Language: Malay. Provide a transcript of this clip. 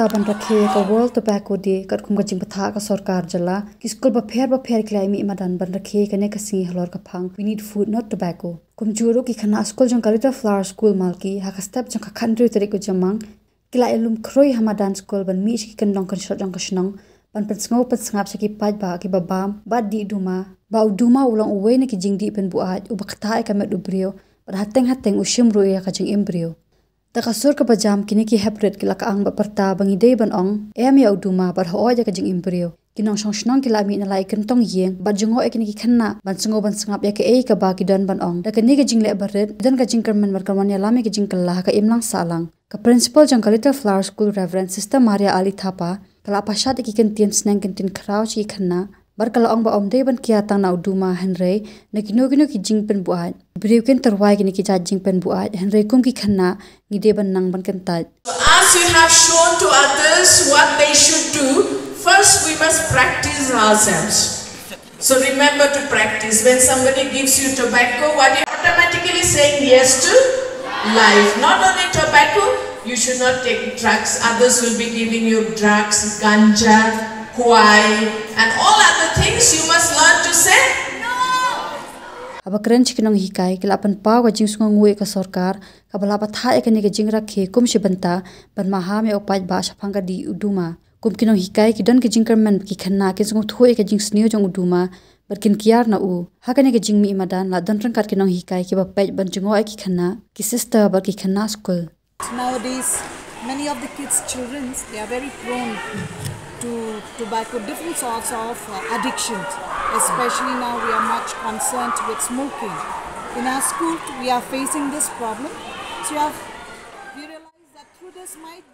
ta ban rakhe ka World Tobacco Day kat khum ka jing patha ka sarkar jala ki school ba pher klai mi madan ban rakhe ka ne ka si halor ka phang we need food not tobacco kum juro ki khana school jong kalita flower school malki ha ka step jong ka country tari ko jamang kila elum khroi hamadan school ban mi ki kan long kan shot jong ka shnong ban pan sngo pat sngap sa ki paj ba ki babam ba di duma ba duma ulang uwe ne ki jing di pen bu aj u bakta ka me du brio ba hateng ushim ro ya ka jing embryo ta kasur ka pajam kini ki hepret ki laka ang ba parta bangi day ban ong em ya uduma bar ho ja ka jing embryo kinong song shnong ki lami na lai kan tong yeng ba jungo e kini ki khanna ban sungo ban sngap ya ke e ka ba ki don ban ong da ka ni ka jing le baret dan ka jing karman mar karman ya lami ki jing kala ka imlang salang ka principal jang kalita flower school reverend sister Maria Ali Thapa kala pashat ki kan tien snang kan tin khrau chi khanna bar kala ong ba om day ban kia tang na uduma henre na kino ki jing pen buat briu ken tarwai ki ni ki ja jing pen buat henre kum ki khanna ni de ban nang ban kan ta as you have shown to others what they should do, first we must practice ourselves. So remember to practice. When somebody gives you tobacco, what you automatically saying yes to life. Not only tobacco, you should not take drugs. Others will be giving you drugs, ganja, huai, and all other things. You must learn to say no. aba kren chikinong hikai kila pan paw ka jing sunga ngui ka sarkar ka bala pa tha ekani ka jing rakhe kum shibanta ban maha me opaj ba shafanga di uduma kum kinong hikai ki don ki jing karman ki khanna ke sungu thoi ka jing sneo jong uduma barkin kiar na u hakane ka jing mi madan la don ran kat kinong hikai ki ba paj ban jungo ki khanna ki sister ba ki khanna school. Nowadays many of the kids children they are very prone to tobacco, different sorts of addictions. Especially now we are much concerned with smoking. In our school we are facing this problem. So we realize that through this might